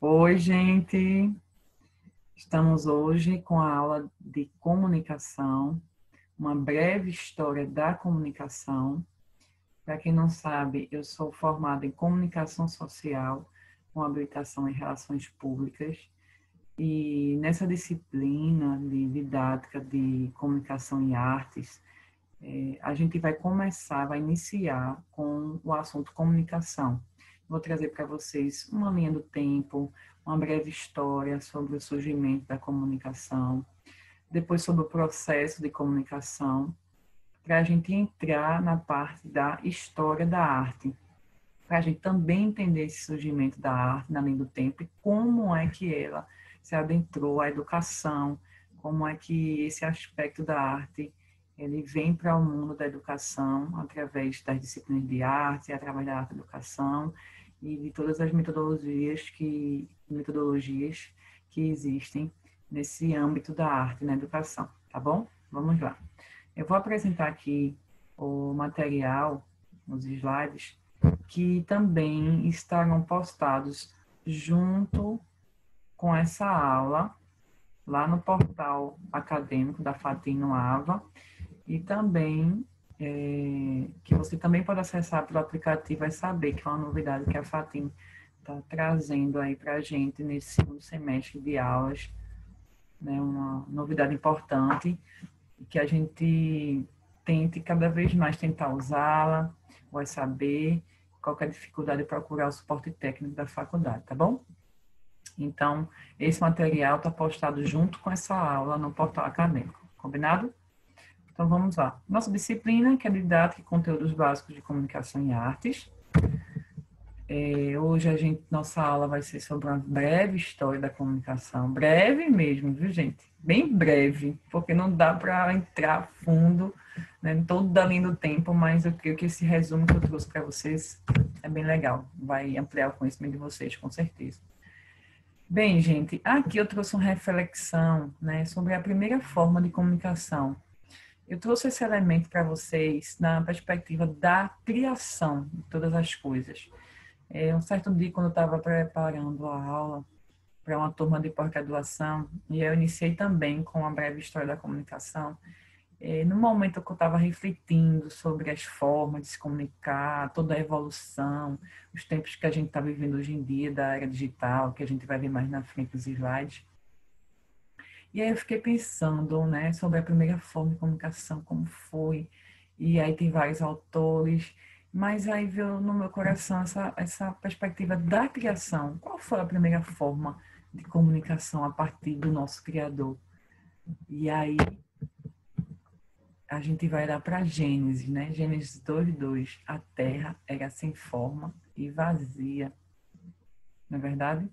Oi, gente! Estamos hoje com a aula de comunicação, uma breve história da comunicação. Para quem não sabe, eu sou formada em comunicação social, com habilitação em relações públicas, e nessa disciplina de didática de comunicação e artes, a gente vai iniciar com o assunto comunicação. Vou trazer para vocês uma linha do tempo, uma breve história sobre o surgimento da comunicação, depois sobre o processo de comunicação, para a gente entrar na parte da história da arte, para a gente também entender esse surgimento da arte na linha do tempo e como é que ela se adentrou à educação, como é que esse aspecto da arte ele vem para o mundo da educação através das disciplinas de arte, através da arte educação e de todas as metodologias que existem nesse âmbito da arte na educação, tá bom? Vamos lá. Eu vou apresentar aqui o material, os slides, que também estarão postados junto com essa aula lá no portal acadêmico da Fatim no AVA e também que você também pode acessar pelo aplicativo e saber que é uma novidade que a Fatim está trazendo aí para a gente nesse segundo semestre de aulas, né, uma novidade importante que a gente tente cada vez mais tentar usá-la, vai saber qualquer dificuldade procurar o suporte técnico da faculdade, tá bom? Então, esse material está postado junto com essa aula no portal acadêmico, combinado? Então, vamos lá. Nossa disciplina, que é Didática e Conteúdos Básicos de Comunicação e Artes. Hoje nossa aula vai ser sobre uma breve história da comunicação. Breve mesmo, viu, gente? Bem breve, porque não dá para entrar a fundo, né, em toda a linha do tempo, mas eu creio que esse resumo que eu trouxe para vocês é bem legal. Vai ampliar o conhecimento de vocês, com certeza. Bem, gente, aqui eu trouxe uma reflexão, né, sobre a primeira forma de comunicação. Eu trouxe esse elemento para vocês na perspectiva da criação de todas as coisas. Um certo dia, quando eu estava preparando a aula para uma turma de pós-graduação, e eu iniciei também com uma breve história da comunicação, no momento que eu estava refletindo sobre as formas de se comunicar, toda a evolução, os tempos que a gente está vivendo hoje em dia, da era digital, que a gente vai ver mais na frente dos slides. E aí eu fiquei pensando, né, sobre a primeira forma de comunicação, como foi. E aí tem vários autores, mas aí veio no meu coração essa perspectiva da criação. Qual foi a primeira forma de comunicação a partir do nosso Criador? E aí a gente vai dar para Gênesis, né? Gênesis 2:2. A terra era sem forma e vazia. Não é verdade?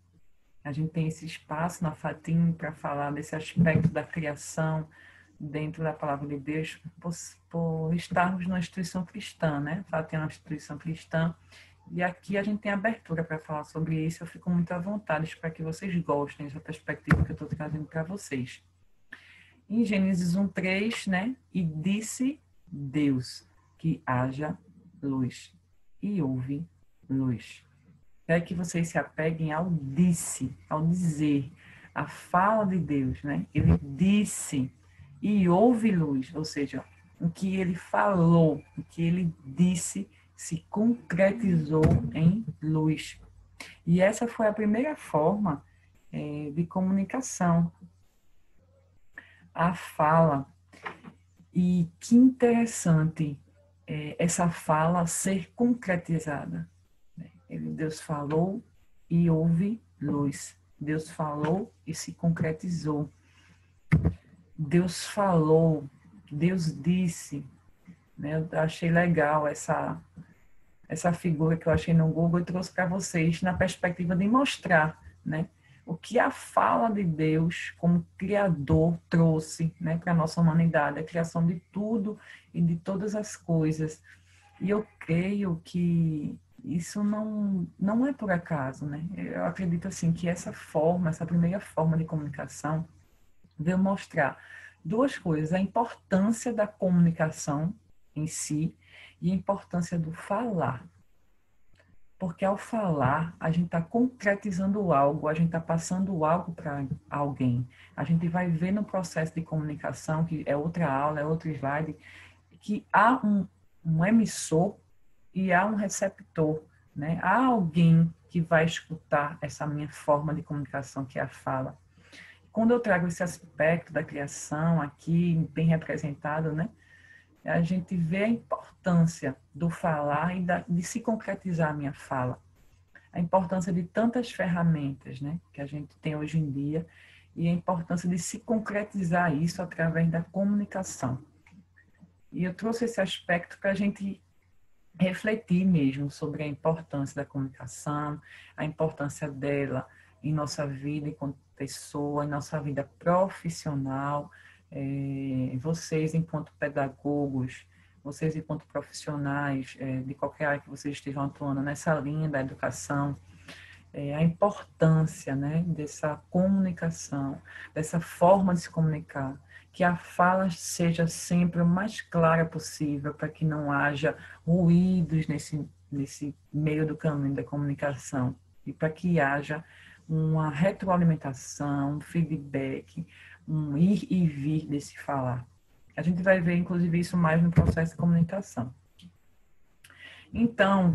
A gente tem esse espaço na Fatim para falar desse aspecto da criação dentro da palavra de Deus, por estarmos numa instituição cristã, né? Fatim é uma instituição cristã. E aqui a gente tem abertura para falar sobre isso. Eu fico muito à vontade para que vocês gostem dessa perspectiva que eu estou trazendo para vocês. Em Gênesis 1:3, né? E disse Deus que haja luz. E houve luz. Quero que vocês se apeguem ao disse, ao dizer, a fala de Deus, né? Ele disse e houve luz, ou seja, o que ele falou, o que ele disse se concretizou em luz. E essa foi a primeira forma de comunicação, a fala. E que interessante essa fala ser concretizada. Deus falou e houve luz. Deus falou e se concretizou. Deus falou, Deus disse. Né? Eu achei legal essa figura que eu achei no Google e trouxe para vocês na perspectiva de mostrar, né, o que a fala de Deus como Criador trouxe, né, para a nossa humanidade, a criação de tudo e de todas as coisas. E eu creio que isso não é por acaso, né? Eu acredito assim que essa primeira forma de comunicação veio mostrar duas coisas: a importância da comunicação em si e a importância do falar. Porque ao falar, a gente está concretizando algo, a gente está passando algo para alguém. A gente vai ver no processo de comunicação, que é outra aula, é outro slide, que há um emissor e há um receptor, né? Há alguém que vai escutar essa minha forma de comunicação, que é a fala. Quando eu trago esse aspecto da criação aqui, bem representado, né? A gente vê a importância do falar e de se concretizar a minha fala. A importância de tantas ferramentas, né, que a gente tem hoje em dia e a importância de se concretizar isso através da comunicação. E eu trouxe esse aspecto para a gente refletir mesmo sobre a importância da comunicação, a importância dela em nossa vida enquanto pessoa, em nossa vida profissional, vocês enquanto pedagogos, vocês enquanto profissionais de qualquer área que vocês estejam atuando nessa linha da educação, a importância, né, dessa comunicação, dessa forma de se comunicar, que a fala seja sempre o mais clara possível para que não haja ruídos nesse meio do caminho da comunicação e para que haja uma retroalimentação, um feedback, um ir e vir desse falar. A gente vai ver, inclusive, isso mais no processo de comunicação. Então,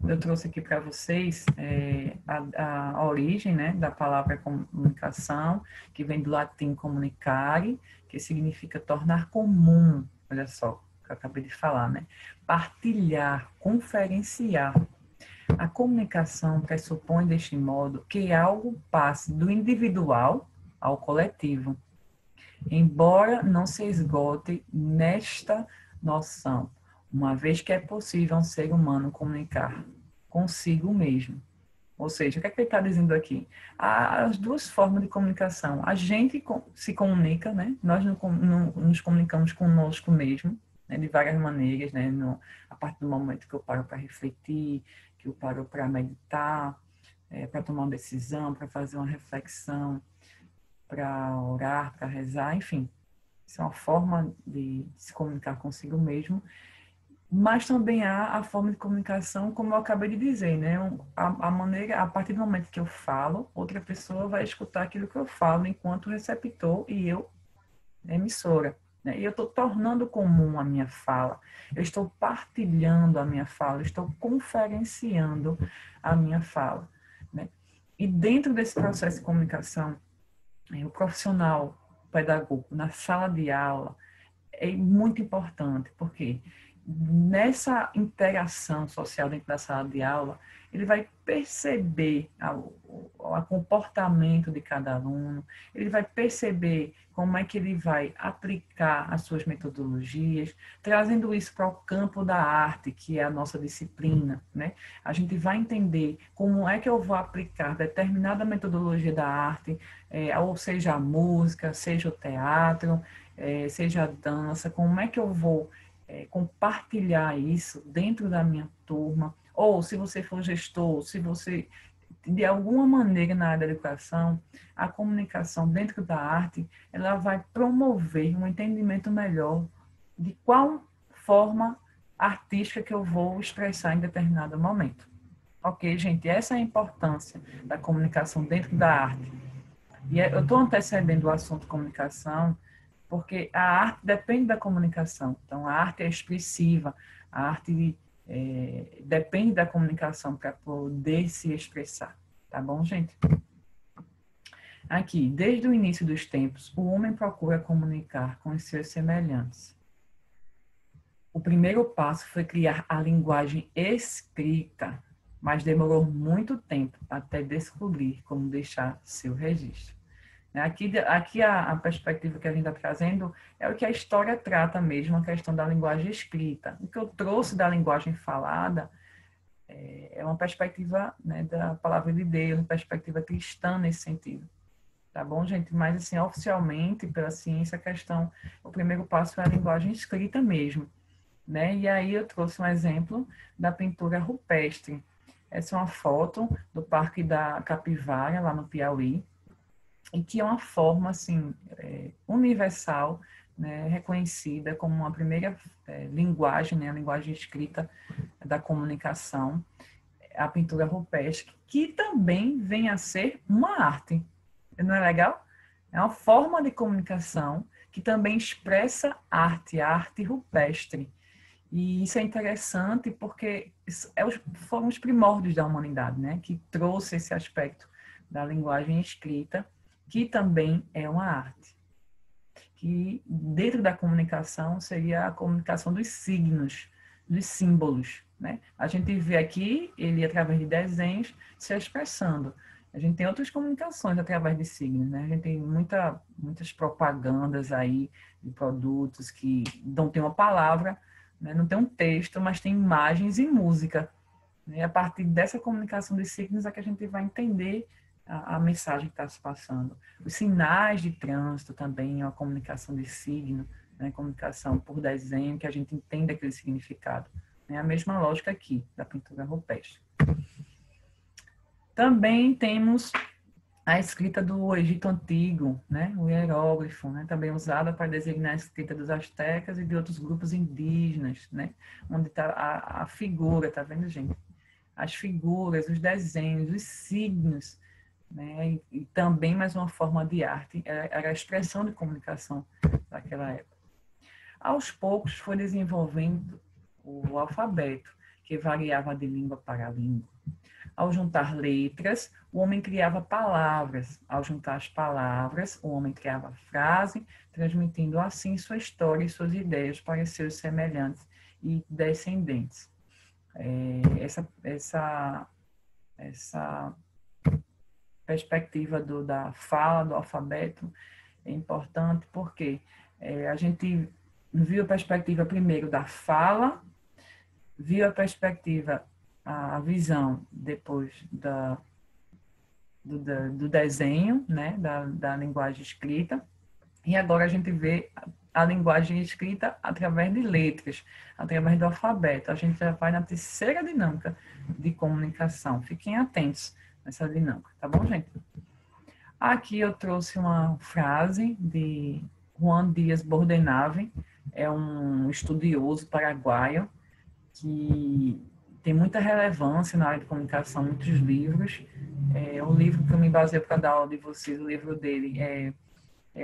eu trouxe aqui para vocês a origem, né, da palavra comunicação, que vem do latim comunicare, que significa tornar comum, olha só, que eu acabei de falar, né? Partilhar, conferenciar. A comunicação pressupõe, deste modo, que algo passe do individual ao coletivo, embora não se esgote nesta noção, uma vez que é possível um ser humano comunicar consigo mesmo. Ou seja, o que é que ele está dizendo aqui? Há as duas formas de comunicação. A gente se comunica, né? Nós nos comunicamos conosco mesmo, né? De várias maneiras, né? A partir do momento que eu paro para refletir, que eu paro para meditar, para tomar uma decisão, para fazer uma reflexão, para orar, para rezar, enfim. Isso é uma forma de se comunicar consigo mesmo. Mas também há a forma de comunicação, como eu acabei de dizer, né? A maneira, a partir do momento que eu falo, outra pessoa vai escutar aquilo que eu falo enquanto receptor e eu, emissora. Né? E eu estou tornando comum a minha fala, eu estou partilhando a minha fala, eu estou conferenciando a minha fala. Né? E dentro desse processo de comunicação, o profissional o pedagogo na sala de aula é muito importante, porque nessa interação social dentro da sala de aula, ele vai perceber o comportamento de cada aluno, ele vai perceber como é que ele vai aplicar as suas metodologias, trazendo isso para o campo da arte, que é a nossa disciplina, né? A gente vai entender como é que eu vou aplicar determinada metodologia da arte, ou seja a música, seja o teatro, seja a dança, como é que eu vou compartilhar isso dentro da minha turma, ou se você for gestor, se você, de alguma maneira na área da educação, a comunicação dentro da arte, ela vai promover um entendimento melhor de qual forma artística que eu vou expressar em determinado momento. Ok, gente, essa é a importância da comunicação dentro da arte. E eu estou antecedendo o assunto comunicação, porque a arte depende da comunicação. Então, a arte é expressiva, a arte depende da comunicação para poder se expressar. Tá bom, gente? Aqui, desde o início dos tempos, o homem procura comunicar com os seus semelhantes. O primeiro passo foi criar a linguagem escrita, mas demorou muito tempo até descobrir como deixar seu registro. Aqui a perspectiva que a gente está trazendo é o que a história trata mesmo, a questão da linguagem escrita. O que eu trouxe da linguagem falada é uma perspectiva, né, da palavra de Deus, uma perspectiva cristã nesse sentido. Tá bom, gente? Mas, assim, oficialmente, pela ciência, o primeiro passo é a linguagem escrita mesmo. Né? E aí eu trouxe um exemplo da pintura rupestre. Essa é uma foto do Parque da Capivara, lá no Piauí, e que é uma forma assim universal, né, reconhecida como uma primeira linguagem, né, a linguagem escrita da comunicação. a pintura rupestre, que também vem a ser uma arte. Não é legal? É uma forma de comunicação que também expressa arte, a arte rupestre. E isso é interessante porque foram os primórdios da humanidade, né? Que trouxe esse aspecto da linguagem escrita, que também é uma arte. Que dentro da comunicação seria a comunicação dos signos, dos símbolos, né? A gente vê aqui ele através de desenhos se expressando. A gente tem outras comunicações através de signos, né? A gente tem muitas propagandas aí de produtos que não tem uma palavra, né? Não tem um texto, mas tem imagens e música. E a partir dessa comunicação de signos é que a gente vai entender a mensagem que está se passando. Os sinais de trânsito também é uma comunicação de signo, né? Comunicação por desenho, que a gente entende aquele significado. É a mesma lógica aqui, da pintura rupestre. Também temos a escrita do Egito Antigo, né? O hieróglifo, né? Também usada para designar a escrita dos astecas e de outros grupos indígenas, né? Onde está a figura, tá vendo, gente? As figuras, os desenhos, os signos, né? E também mais uma forma de arte, era a expressão de comunicação daquela época. Aos poucos foi desenvolvendo o alfabeto, que variava de língua para língua. Ao juntar letras, o homem criava palavras. Ao juntar as palavras, o homem criava frase, transmitindo assim sua história e suas ideias para seus semelhantes e descendentes. Essa perspectiva da fala, do alfabeto, é importante porque a gente viu a perspectiva primeiro da fala, viu a perspectiva, a visão depois do desenho, né, da linguagem escrita, e agora a gente vê a linguagem escrita através de letras, através do alfabeto. A gente já vai na terceira dinâmica de comunicação. Fiquem atentos nessa dinâmica, tá bom, gente? Aqui eu trouxe uma frase de Juan Díaz Bordenave, é um estudioso paraguaio que tem muita relevância na área de comunicação, muitos livros. O livro que eu me baseio para dar aula de vocês, o livro dele é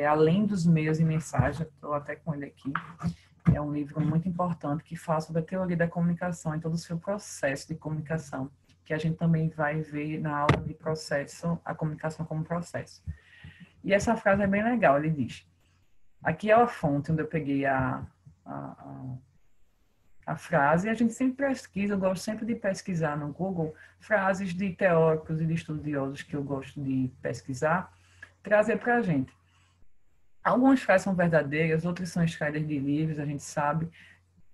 Além dos Meios e Mensagens, estou até com ele aqui. É um livro muito importante que fala sobre a teoria da comunicação e todo o seu processo de comunicação, que a gente também vai ver na aula de processo, a comunicação como processo. E essa frase é bem legal, ele diz, aqui é a fonte onde eu peguei a frase, a gente sempre pesquisa, eu gosto sempre de pesquisar no Google frases de teóricos e de estudiosos que eu gosto de pesquisar, trazer para a gente. Algumas frases são verdadeiras, outras são extraídas de livros, a gente sabe,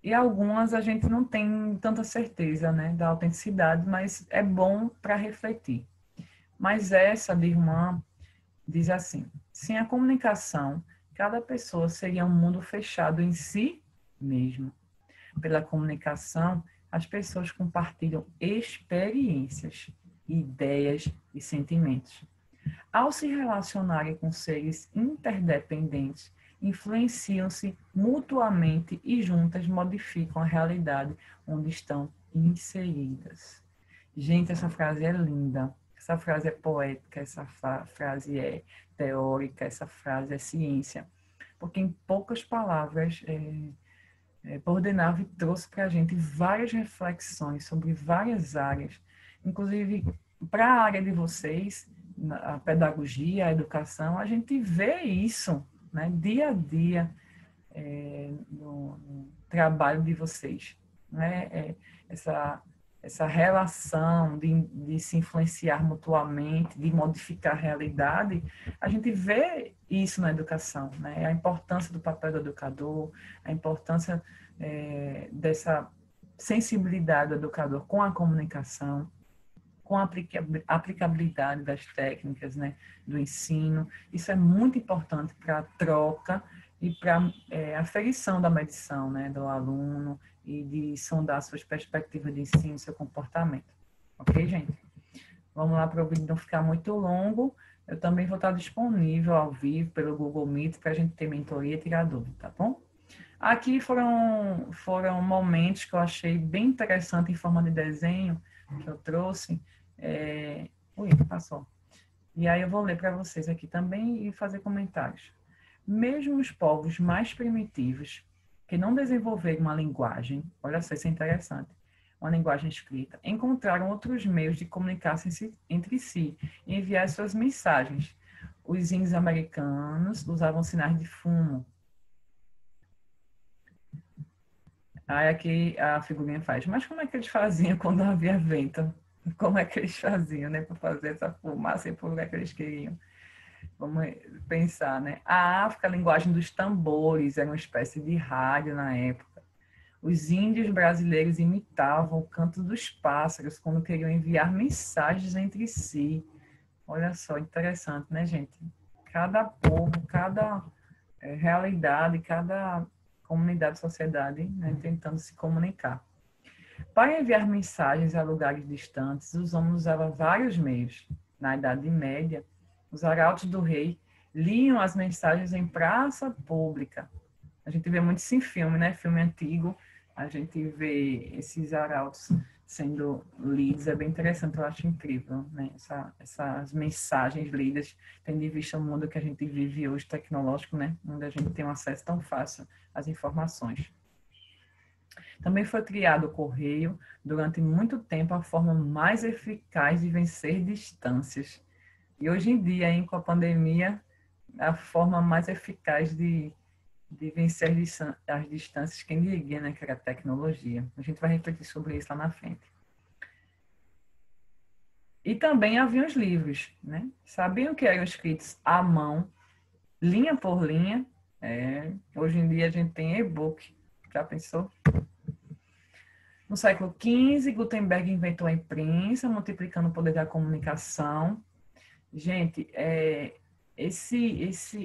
e algumas a gente não tem tanta certeza, né, da autenticidade, mas é bom para refletir. Mas essa de irmã diz assim, sem a comunicação, cada pessoa seria um mundo fechado em si mesmo. Pela comunicação, as pessoas compartilham experiências, ideias e sentimentos. Ao se relacionarem com seres interdependentes, influenciam-se mutuamente e juntas modificam a realidade onde estão inseridas. Gente, essa frase é linda, essa frase é poética, essa frase é teórica, essa frase é ciência. Porque em poucas palavras, Bordenave trouxe para a gente várias reflexões sobre várias áreas, inclusive para a área de vocês, a pedagogia, a educação, a gente vê isso, né, dia a dia no trabalho de vocês, né, essa relação de se influenciar mutuamente, de modificar a realidade, a gente vê isso na educação, né? A importância do papel do educador, a importância dessa sensibilidade do educador com a comunicação, com a aplicabilidade das técnicas, né, do ensino. Isso é muito importante para a troca e para a aferição da medição, né, do aluno e de sondar suas perspectivas de ensino, seu comportamento. Ok, gente? Vamos lá para o vídeo não ficar muito longo. Eu também vou estar disponível ao vivo pelo Google Meet para a gente ter mentoria e tirar dúvida, tá bom? Aqui foram momentos que eu achei bem interessante em forma de desenho que eu trouxe. Ui, passou. E aí eu vou ler para vocês aqui também e fazer comentários. Mesmo os povos mais primitivos, que não desenvolveram uma linguagem, olha só, isso é interessante, uma linguagem escrita, encontraram outros meios de comunicar-se entre si e enviar suas mensagens. Os índios americanos usavam sinais de fumo. Aí aqui a figurinha faz, mas como é que eles faziam quando havia vento? Como é que eles faziam, né, para fazer essa fumaça e por onde é que eles queriam? Vamos pensar, né? A África, a linguagem dos tambores, era uma espécie de rádio na época. Os índios brasileiros imitavam o canto dos pássaros quando queriam enviar mensagens entre si. Olha só, interessante, né, gente? Cada povo, cada realidade, cada comunidade, sociedade, né, tentando se comunicar. Para enviar mensagens a lugares distantes, os homens usavam vários meios. Na Idade Média, os arautos do rei liam as mensagens em praça pública. A gente vê muito isso em filme, né? Filme antigo, a gente vê esses arautos sendo lidos, é bem interessante, eu acho incrível, né? Essas mensagens lidas, tendo em vista o mundo que a gente vive hoje, tecnológico, né? Onde a gente tem um acesso tão fácil às informações. Também foi criado o correio, durante muito tempo, a forma mais eficaz de vencer distâncias. E hoje em dia, hein, com a pandemia, a forma mais eficaz de vencer as distâncias, quem diria, né, que era a tecnologia. A gente vai refletir sobre isso lá na frente. E também havia os livros, né? Sabiam que eram escritos à mão, linha por linha. Hoje em dia a gente tem e-book. Já pensou? No século XV, Gutenberg inventou a imprensa, multiplicando o poder da comunicação. Gente,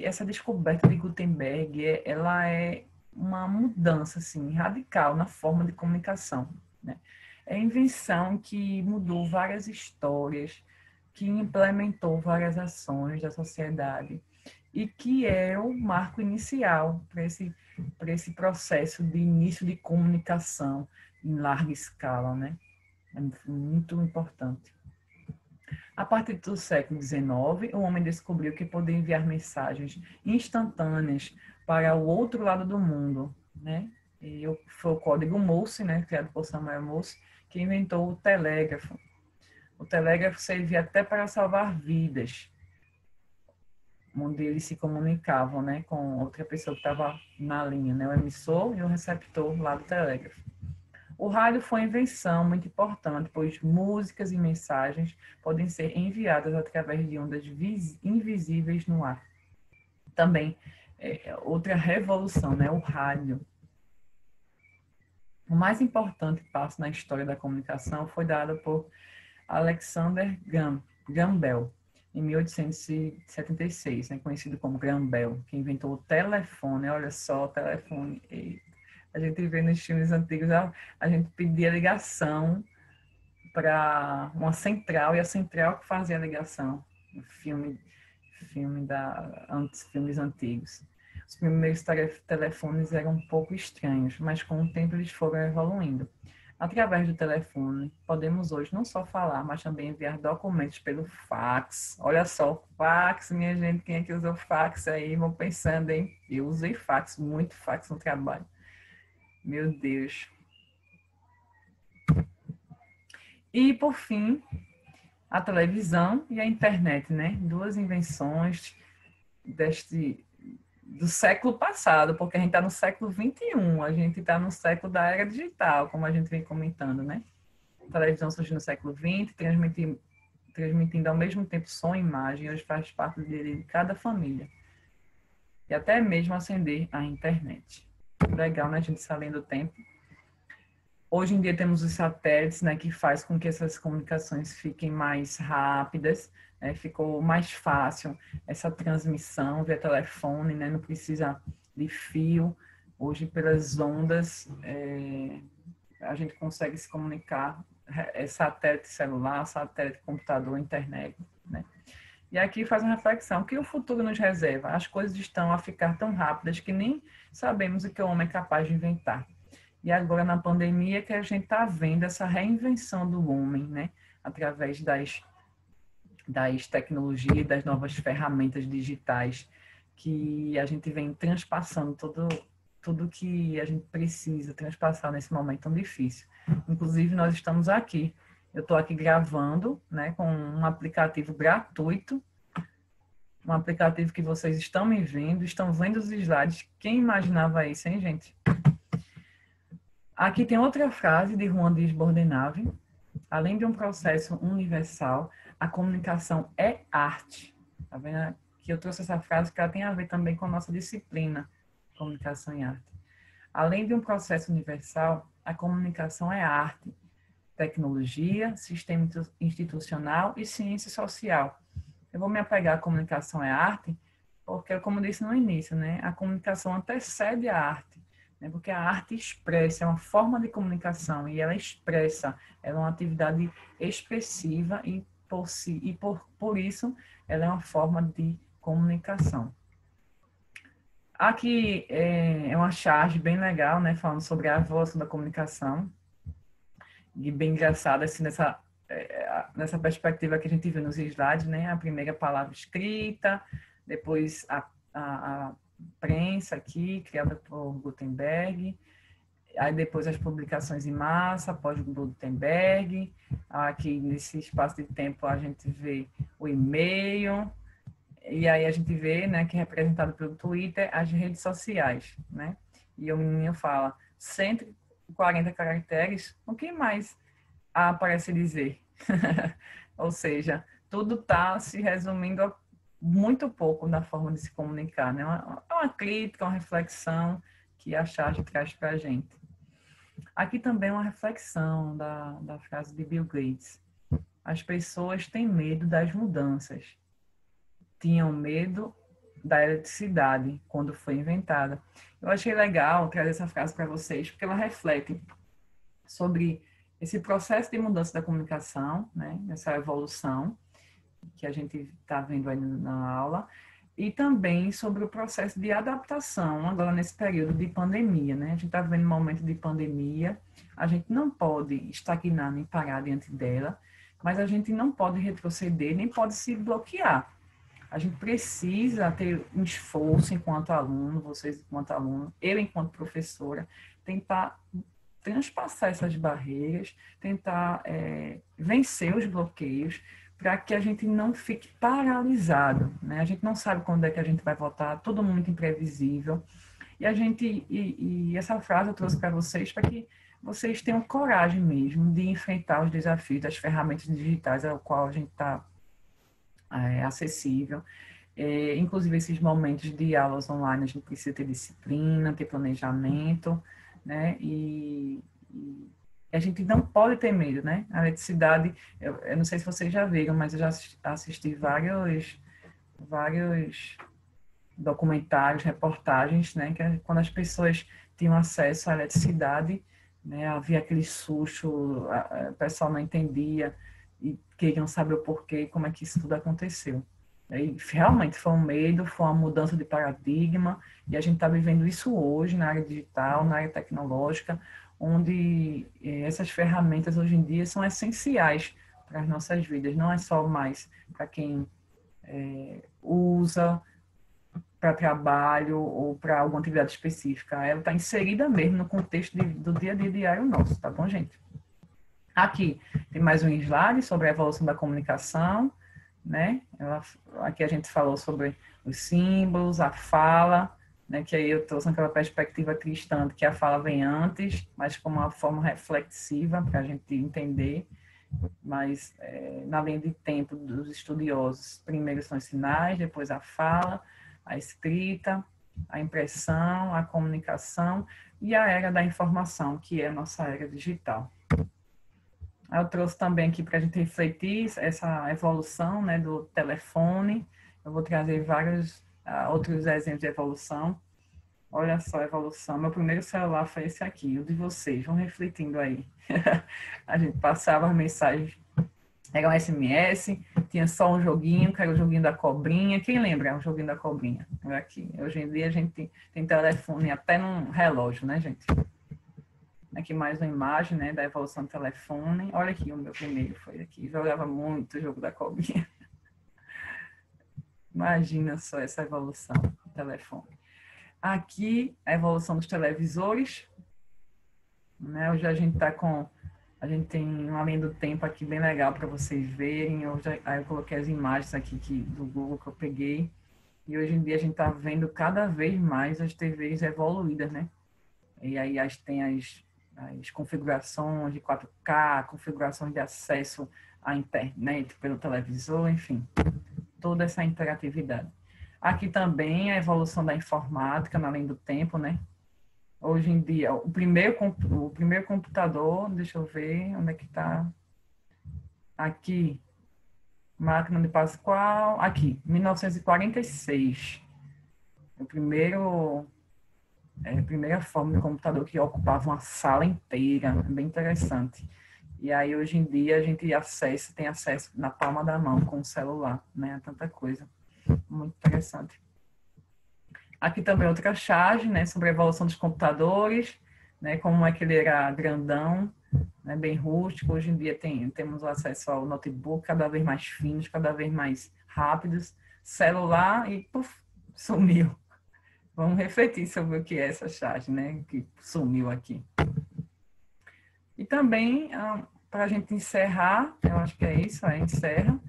essa descoberta de Gutenberg, ela é uma mudança assim, radical na forma de comunicação, né? É a invenção que mudou várias histórias, que implementou várias ações da sociedade e que é o marco inicial para esse processo de início de comunicação em larga escala, né? É muito importante. A partir do século XIX, o homem descobriu que podia enviar mensagens instantâneas para o outro lado do mundo, né? E foi o código Morse, né, criado por Samuel Morse, que inventou o telégrafo. O telégrafo servia até para salvar vidas, onde eles se comunicavam, né, com outra pessoa que estava na linha, né, o emissor e o receptor lá do telégrafo. O rádio foi uma invenção muito importante, pois músicas e mensagens podem ser enviadas através de ondas invisíveis no ar. Também, outra revolução, né? O rádio. O mais importante passo na história da comunicação foi dado por Alexander Graham Bell, em 1876, né? Conhecido como Graham Bell, que inventou o telefone. Olha só, o telefone. A gente vê nos filmes antigos, a gente pedia ligação para uma central, e a central que fazia a ligação. Filmes antigos. Os primeiros telefones eram um pouco estranhos, mas com o tempo eles foram evoluindo. Através do telefone, podemos hoje não só falar, mas também enviar documentos pelo fax. Olha só, fax, minha gente, quem é que usou fax aí? Vão pensando, hein? Eu usei fax, muito fax no trabalho. Meu Deus. E, por fim, a televisão e a internet, né? Duas invenções do século passado, porque a gente está no século XXI, a gente está no século da era digital, como a gente vem comentando, né? A televisão surgiu no século XX, transmitindo ao mesmo tempo som e imagem, hoje faz parte de cada família. E até mesmo acender a internet. Legal, né? A gente está lendo o tempo. Hoje em dia temos os satélites, né, que faz com que essas comunicações fiquem mais rápidas, né, ficou mais fácil essa transmissão via telefone, né, não precisa de fio. Hoje, pelas ondas, a gente consegue se comunicar, satélite celular, satélite computador, internet, né. E aqui faz uma reflexão, o que o futuro nos reserva? As coisas estão a ficar tão rápidas que nem sabemos o que o homem é capaz de inventar. E agora, na pandemia, que a gente está vendo essa reinvenção do homem, né? Através das tecnologias, das novas ferramentas digitais, que a gente vem transpassando tudo que a gente precisa transpassar nesse momento tão difícil. Inclusive, nós estamos aqui. Eu estou aqui gravando, né, com um aplicativo gratuito, um aplicativo que vocês estão me vendo, estão vendo os slides. Quem imaginava isso, hein, gente? Aqui tem outra frase de Juan Dias Bordenave. Além de um processo universal, a comunicação é arte. Tá vendo? Que eu trouxe essa frase que ela tem a ver também com a nossa disciplina, comunicação e arte. Além de um processo universal, a comunicação é arte, tecnologia, sistema institucional e ciência social. Eu vou me apegar à comunicação é arte, porque, como eu disse no início, né, a comunicação antecede a arte, né, porque a arte expressa, é uma forma de comunicação e ela expressa, ela é uma atividade expressiva e, por isso, ela é uma forma de comunicação. Aqui é uma charge bem legal, né, falando sobre a evolução da comunicação, e bem engraçada, assim, nessa perspectiva que a gente viu nos slides, né, a primeira palavra escrita, depois a prensa aqui, criada por Gutenberg, aí depois as publicações em massa, após Gutenberg, aqui nesse espaço de tempo a gente vê o e-mail, e aí a gente vê, né, que é representado pelo Twitter, as redes sociais, né? E o menino fala 140 caracteres, o que mais há para se dizer? Ou seja, tudo está se resumindo a muito pouco na forma de se comunicar, né? É uma crítica, uma reflexão que a charge traz para a gente. Aqui também uma reflexão da frase de Bill Gates. As pessoas têm medo das mudanças. Tinham medo da eletricidade quando foi inventada. Eu achei legal trazer essa frase para vocês, porque ela reflete sobre esse processo de mudança da comunicação, né? Essa evolução que a gente está vendo aí na aula, e também sobre o processo de adaptação agora nesse período de pandemia, né? A gente está vivendo um momento de pandemia, a gente não pode estagnar nem parar diante dela, mas a gente não pode retroceder, nem pode se bloquear. A gente precisa ter um esforço enquanto aluno, vocês enquanto aluno, eu enquanto professora, tentar transpassar essas barreiras, tentar vencer os bloqueios, para que a gente não fique paralisado, né? A gente não sabe quando é que a gente vai voltar, tudo muito imprevisível. E essa frase eu trouxe para vocês para que vocês tenham coragem mesmo de enfrentar os desafios das ferramentas digitais ao qual a gente está acessível. Inclusive, esses momentos de aulas online, a gente precisa ter disciplina, ter planejamento, né? E a gente não pode ter medo, né? A eletricidade, eu não sei se vocês já viram, mas eu já assisti vários documentários, reportagens, né? Que quando as pessoas tinham acesso à eletricidade, né? Havia aquele susto, o pessoal não entendia e queriam saber o porquê, como é que isso tudo aconteceu. E realmente foi um medo, foi uma mudança de paradigma, e a gente está vivendo isso hoje na área digital, na área tecnológica, onde essas ferramentas hoje em dia são essenciais para as nossas vidas, não é só mais para quem usa para trabalho ou para alguma atividade específica, ela está inserida mesmo no contexto do dia a dia diário nosso, tá bom, gente? Aqui tem mais um slide sobre a evolução da comunicação, né? Aqui a gente falou sobre os símbolos, a fala, né? Que aí eu trouxe aquela perspectiva cristã, que a fala vem antes, mas como uma forma reflexiva para a gente entender. Mas na linha de tempo dos estudiosos, primeiro são os sinais, depois a fala, a escrita, a impressão, a comunicação e a era da informação, que é a nossa era digital. Eu trouxe também aqui para a gente refletir essa evolução, né, do telefone. Eu vou trazer vários outros exemplos de evolução. Olha só a evolução. Meu primeiro celular foi esse aqui, o de vocês. Vão refletindo aí. A gente passava as mensagens, era um SMS, tinha só um joguinho, que era o joguinho da cobrinha. Quem lembra? O joguinho da cobrinha. Era aqui. Hoje em dia a gente tem telefone até num relógio, né, gente? Aqui mais uma imagem, né, da evolução do telefone. Olha aqui, o meu primeiro foi aqui. Jogava muito o jogo da cobrinha. Imagina só essa evolução do telefone. Aqui, a evolução dos televisores. Né? Hoje a gente a gente tem uma linha do tempo aqui bem legal para vocês verem. Aí eu coloquei as imagens aqui do Google que eu peguei. E hoje em dia a gente está vendo cada vez mais as TVs evoluídas, né? E aí tem as configurações de 4K, configurações de acesso à internet pelo televisor, enfim, toda essa interatividade. Aqui também a evolução da informática na linha do tempo, né? Hoje em dia, o primeiro computador, deixa eu ver onde é que está. Aqui, máquina de Pascal, aqui, 1946. O primeira forma de computador que ocupava uma sala inteira, bem interessante. E aí, hoje em dia, a gente tem acesso na palma da mão com o celular, né? Tanta coisa. Muito interessante. Aqui também outra charge, né? Sobre a evolução dos computadores, né? Como é que ele era grandão, né? Bem rústico. Hoje em dia temos acesso ao notebook cada vez mais finos, cada vez mais rápidos. Celular e, puf, sumiu. Vamos refletir sobre o que é essa charge, né? Que sumiu aqui. E também, para a gente encerrar, eu acho que é isso, encerra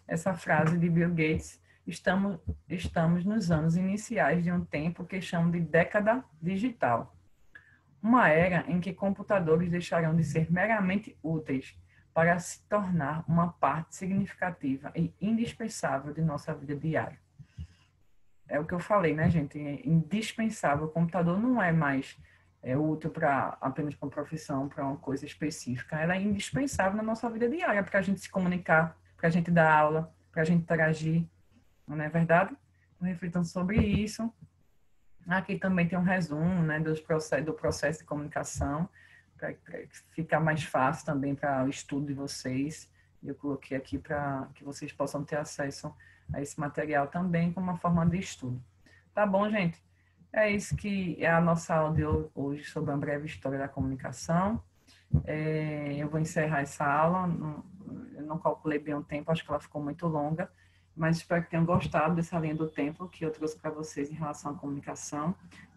essa frase de Bill Gates: estamos nos anos iniciais de um tempo que chamam de década digital. Uma era em que computadores deixarão de ser meramente úteis para se tornar uma parte significativa e indispensável de nossa vida diária. É o que eu falei, né, gente? É indispensável. O computador não é mais útil apenas para uma profissão, para uma coisa específica. Ela é indispensável na nossa vida diária, para a gente se comunicar, para a gente dar aula, para a gente interagir. Não é verdade? Então, reflitam sobre isso. Aqui também tem um resumo, né, do processo de comunicação, para ficar mais fácil também para o estudo de vocês. Eu coloquei aqui para que vocês possam ter acesso a esse material também como uma forma de estudo. Tá bom, gente? É isso que é a nossa aula de hoje sobre uma breve história da comunicação. Eu vou encerrar essa aula. Eu não calculei bem o tempo, acho que ela ficou muito longa, mas espero que tenham gostado dessa linha do tempo que eu trouxe para vocês em relação à comunicação,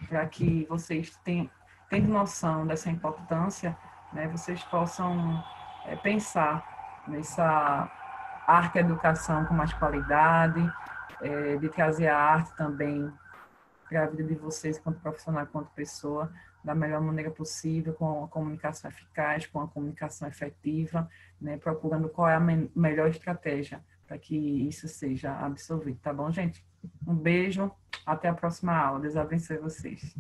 para que vocês tendo noção dessa importância, né, vocês possam pensar nessa arte-educação com mais qualidade, de trazer a arte também para a vida de vocês, quanto profissional, quanto pessoa, da melhor maneira possível, com a comunicação eficaz, com a comunicação efetiva, né, procurando qual é a melhor estratégia para que isso seja absorvido, tá bom, gente? Um beijo, até a próxima aula. Deus abençoe vocês.